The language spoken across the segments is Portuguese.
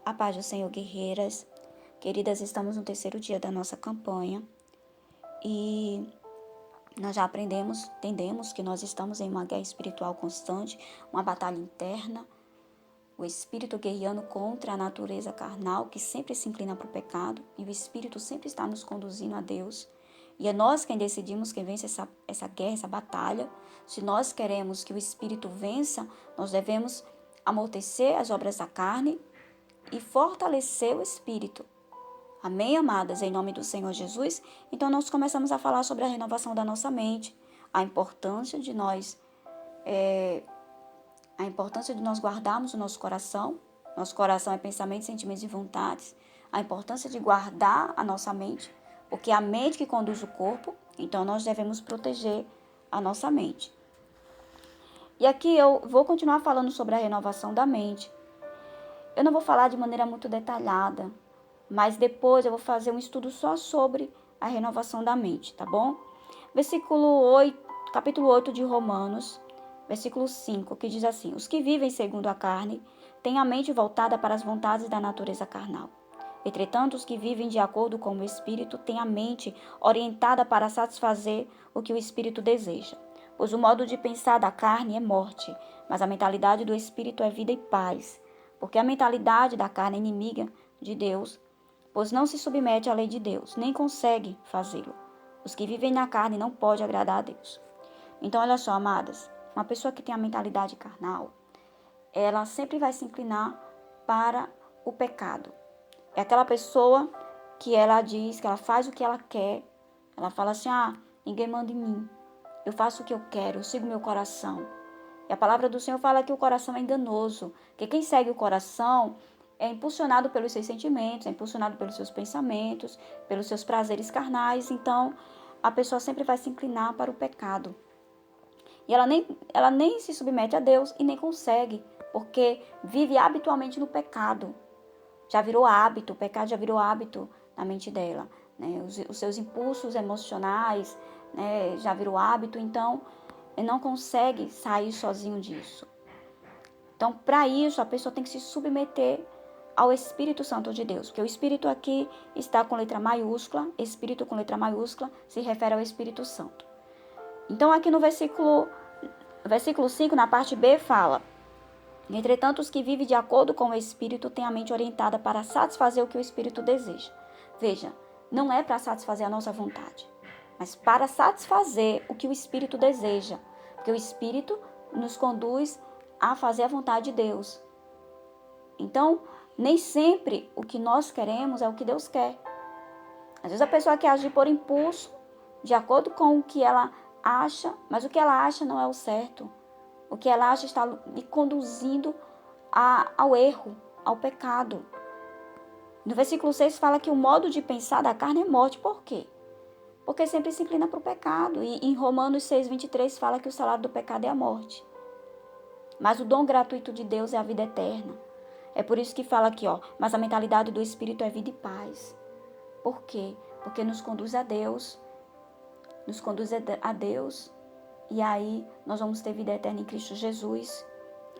A paz do Senhor, guerreiras. Queridas, estamos no terceiro dia da nossa campanha e nós já entendemos que nós estamos em uma guerra espiritual constante, uma batalha interna, o espírito guerreando contra a natureza carnal que sempre se inclina para o pecado, e o espírito sempre está nos conduzindo a Deus. E é nós quem decidimos quem vence essa guerra, essa batalha. Se nós queremos que o espírito vença, nós devemos amortecer as obras da carne e fortalecer o espírito. Amém, amadas, em nome do Senhor Jesus? Então nós começamos a falar sobre a renovação da nossa mente, a importância de nós guardarmos o nosso coração. Nosso coração é pensamentos, sentimentos e vontades. A importância de guardar a nossa mente, porque é a mente que conduz o corpo, então nós devemos proteger a nossa mente. E aqui eu vou continuar falando sobre a renovação da mente. Eu não vou falar de maneira muito detalhada, mas depois eu vou fazer um estudo só sobre a renovação da mente, tá bom? Capítulo 8 de Romanos, versículo 5, que diz assim: os que vivem segundo a carne têm a mente voltada para as vontades da natureza carnal. Entretanto, os que vivem de acordo com o Espírito têm a mente orientada para satisfazer o que o Espírito deseja. Pois o modo de pensar da carne é morte, mas a mentalidade do Espírito é vida e paz. Porque a mentalidade da carne é inimiga de Deus, pois não se submete à lei de Deus, nem consegue fazê-lo. Os que vivem na carne não podem agradar a Deus. Então, olha só, amadas, uma pessoa que tem a mentalidade carnal, ela sempre vai se inclinar para o pecado. É aquela pessoa que ela diz que ela faz o que ela quer. Ela fala assim, ninguém manda em mim. Eu faço o que eu quero, eu sigo meu coração. E a palavra do Senhor fala que o coração é enganoso, que quem segue o coração é impulsionado pelos seus sentimentos, é impulsionado pelos seus pensamentos, pelos seus prazeres carnais. Então, a pessoa sempre vai se inclinar para o pecado. E ela nem se submete a Deus e nem consegue, porque vive habitualmente no pecado. Já virou hábito, o pecado já virou hábito na mente dela. Né? Os seus impulsos emocionais, né, já virou hábito, então ele não consegue sair sozinho disso. Então, para isso, a pessoa tem que se submeter ao Espírito Santo de Deus, porque o Espírito aqui está com letra maiúscula, Espírito com letra maiúscula se refere ao Espírito Santo. Então, aqui no versículo 5, na parte B, fala: entretanto, os que vivem de acordo com o Espírito têm a mente orientada para satisfazer o que o Espírito deseja. Veja, não é para satisfazer a nossa vontade, mas para satisfazer o que o Espírito deseja, porque o Espírito nos conduz a fazer a vontade de Deus. Então, nem sempre o que nós queremos é o que Deus quer. Às vezes a pessoa quer agir por impulso, de acordo com o que ela acha, mas o que ela acha não é o certo. O que ela acha está lhe conduzindo ao erro, ao pecado. No versículo 6 fala que o modo de pensar da carne é morte. Por quê? Porque sempre se inclina para o pecado. E em Romanos 6:23 fala que o salário do pecado é a morte. Mas o dom gratuito de Deus é a vida eterna. É por isso que fala aqui, mas a mentalidade do Espírito é vida e paz. Por quê? Porque nos conduz a Deus. Nos conduz a Deus. E aí nós vamos ter vida eterna em Cristo Jesus.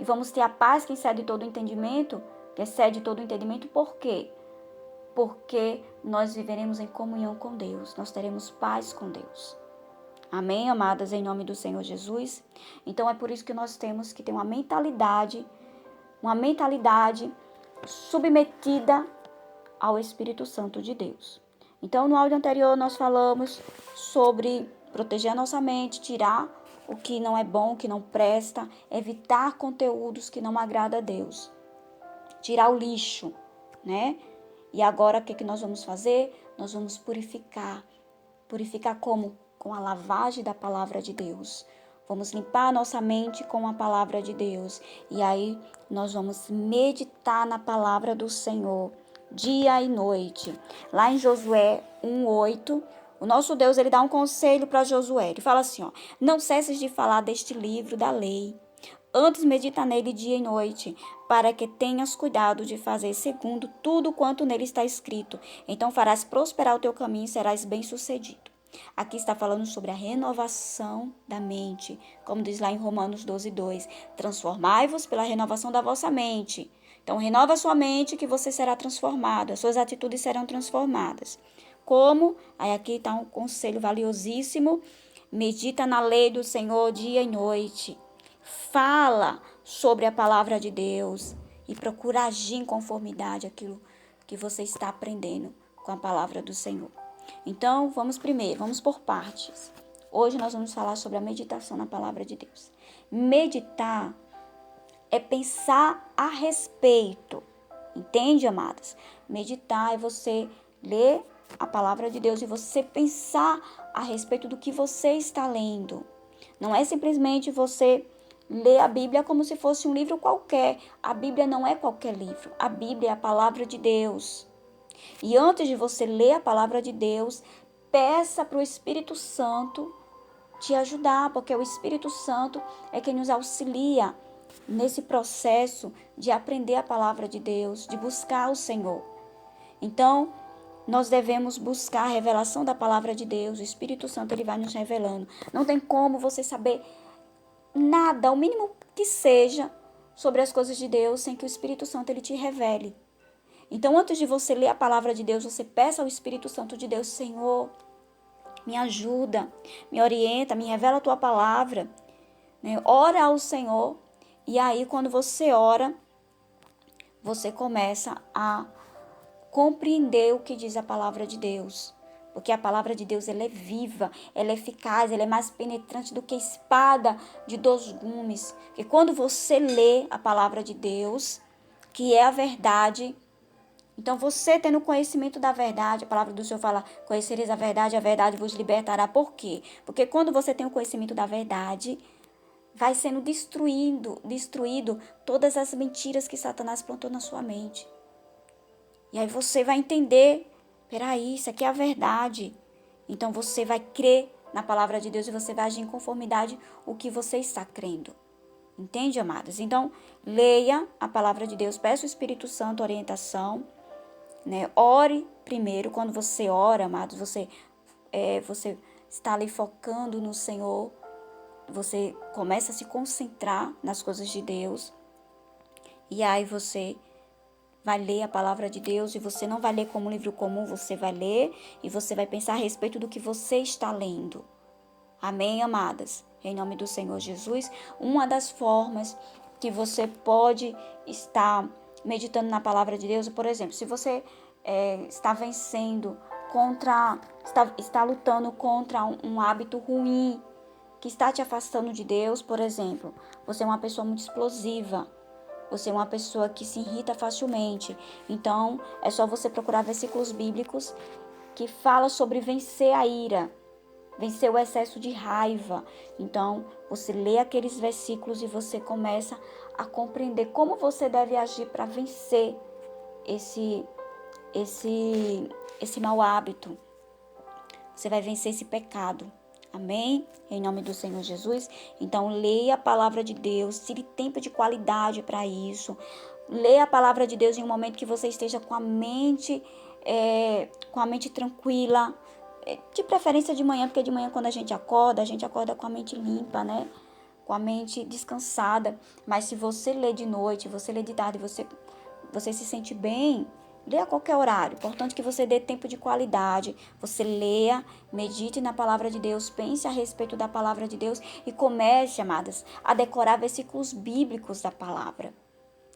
E vamos ter a paz que excede todo entendimento. Que excede todo entendimento. Por quê? Porque nós viveremos em comunhão com Deus. Nós teremos paz com Deus. Amém, amadas, em nome do Senhor Jesus? Então é por isso que nós temos que ter uma mentalidade submetida ao Espírito Santo de Deus. Então, no áudio anterior, nós falamos sobre proteger a nossa mente, tirar o que não é bom, o que não presta, evitar conteúdos que não agradam a Deus, tirar o lixo, né? E agora, o que nós vamos fazer? Nós vamos purificar. Purificar como? Com a lavagem da palavra de Deus. Vamos limpar a nossa mente com a palavra de Deus. E aí, nós vamos meditar na palavra do Senhor, dia e noite. Lá em Josué 1:8, o nosso Deus, ele dá um conselho para Josué. Ele fala assim, não cesses de falar deste livro da lei. Antes medita nele dia e noite, para que tenhas cuidado de fazer segundo tudo quanto nele está escrito. Então farás prosperar o teu caminho e serás bem-sucedido. Aqui está falando sobre a renovação da mente, como diz lá em Romanos 12:2. Transformai-vos pela renovação da vossa mente, Então, renova a sua mente que você será transformado, as suas atitudes serão transformadas. Como? Aí aqui está um conselho valiosíssimo. Medita na lei do Senhor dia e noite. Fala sobre a palavra de Deus e procura agir em conformidade àquilo que você está aprendendo com a palavra do Senhor. Então, vamos por partes. Hoje nós vamos falar sobre a meditação na palavra de Deus. Meditar é pensar a respeito. Entende, amadas? Meditar é você ler a palavra de Deus e você pensar a respeito do que você está lendo. Não é simplesmente você ler a Bíblia como se fosse um livro qualquer. A Bíblia não é qualquer livro. A Bíblia é a palavra de Deus. E antes de você ler a palavra de Deus, peça para o Espírito Santo te ajudar, porque o Espírito Santo é quem nos auxilia nesse processo de aprender a palavra de Deus, de buscar o Senhor. Então, nós devemos buscar a revelação da palavra de Deus. O Espírito Santo ele vai nos revelando. Não tem como você saber nada, o mínimo que seja, sobre as coisas de Deus, sem que o Espírito Santo ele te revele. Então, antes de você ler a palavra de Deus, você peça ao Espírito Santo de Deus: Senhor, me ajuda, me orienta, me revela a tua palavra. Né? Ora ao Senhor. E aí, quando você ora, você começa a compreender o que diz a palavra de Deus. Porque a palavra de Deus ela é viva, ela é eficaz, ela é mais penetrante do que a espada de 2 gumes. E quando você lê a palavra de Deus, que é a verdade, então você tendo conhecimento da verdade, a palavra do Senhor fala: conhecereis a verdade vos libertará. Por quê? Porque quando você tem o conhecimento da verdade, vai sendo destruído todas as mentiras que Satanás plantou na sua mente. E aí você vai entender: peraí, isso aqui é a verdade. Então você vai crer na palavra de Deus e você vai agir em conformidade o que você está crendo. Entende, amadas? Então, leia a palavra de Deus, peça o Espírito Santo orientação, né? Ore primeiro. Quando você ora, amados, você está ali focando no Senhor, você começa a se concentrar nas coisas de Deus, e aí você vai ler a palavra de Deus, e você não vai ler como um livro comum, você vai ler e você vai pensar a respeito do que você está lendo. Amém, amadas? Em nome do Senhor Jesus, uma das formas que você pode estar meditando na palavra de Deus, por exemplo, se você está vencendo está lutando contra um hábito ruim que está te afastando de Deus, por exemplo, você é uma pessoa muito explosiva, você é uma pessoa que se irrita facilmente, então é só você procurar versículos bíblicos que falam sobre vencer a ira, vencer o excesso de raiva. Então, você lê aqueles versículos e você começa a compreender como você deve agir para vencer esse mau hábito. Você vai vencer esse pecado. Amém? Em nome do Senhor Jesus. Então, leia a palavra de Deus. Tire tempo de qualidade para isso. Leia a palavra de Deus em um momento que você esteja com a mente tranquila. De preferência de manhã, porque de manhã quando a gente acorda com a mente limpa, né? Com a mente descansada. Mas se você lê de noite, você lê de tarde, você se sente bem, lê a qualquer horário. Importante que você dê tempo de qualidade. Você leia, medite na palavra de Deus, pense a respeito da palavra de Deus e comece, amadas, a decorar versículos bíblicos da palavra.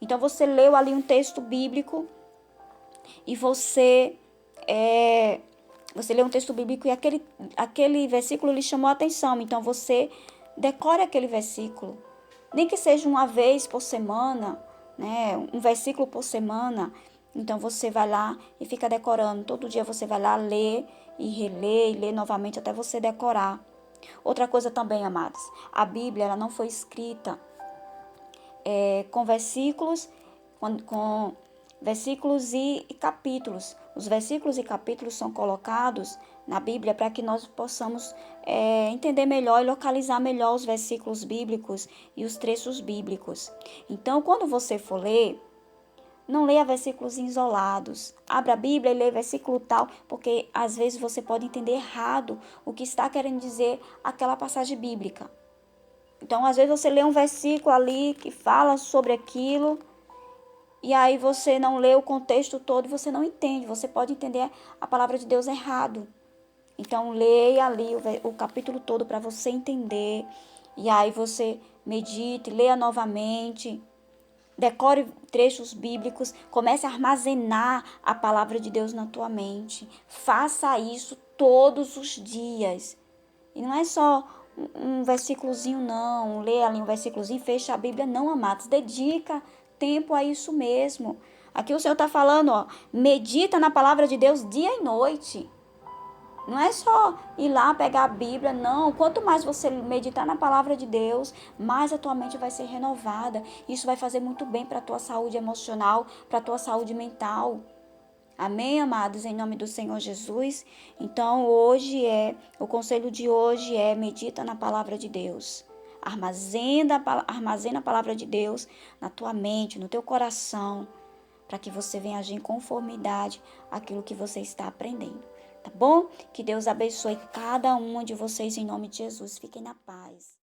Então você leu ali um texto bíblico e você lê um texto bíblico e aquele versículo lhe chamou a atenção. Então você decore aquele versículo. Nem que seja uma vez por semana, né? Um versículo por semana. Então você vai lá e fica decorando. Todo dia você vai lá ler e reler e ler novamente até você decorar. Outra coisa também, amados, a Bíblia ela não foi escrita com versículos, com versículos e capítulos. Os versículos e capítulos são colocados na Bíblia para que nós possamos entender melhor e localizar melhor os versículos bíblicos e os trechos bíblicos. Então, quando você for ler, não leia versículos isolados. Abra a Bíblia e leia versículo tal, porque às vezes você pode entender errado o que está querendo dizer aquela passagem bíblica. Então, às vezes você lê um versículo ali que fala sobre aquilo e aí você não lê o contexto todo, você não entende. Você pode entender a palavra de Deus errado. Então, leia ali o capítulo todo para você entender. E aí você medite, leia novamente, decore trechos bíblicos, comece a armazenar a palavra de Deus na tua mente. Faça isso todos os dias. E não é só um versículozinho, não. Lê ali um versículozinho, fecha a Bíblia. Não, amados. Dedica tempo a isso mesmo. Aqui o Senhor está falando, ó. Medita na palavra de Deus dia e noite. Não é só ir lá pegar a Bíblia, não. Quanto mais você meditar na palavra de Deus, mais a tua mente vai ser renovada. Isso vai fazer muito bem para a tua saúde emocional, para a tua saúde mental. Amém, amados, em nome do Senhor Jesus? Então, o conselho de hoje é: medita na palavra de Deus. Armazena a palavra de Deus na tua mente, no teu coração, para que você venha agir em conformidade àquilo que você está aprendendo. Tá bom? Que Deus abençoe cada uma de vocês em nome de Jesus. Fiquem na paz.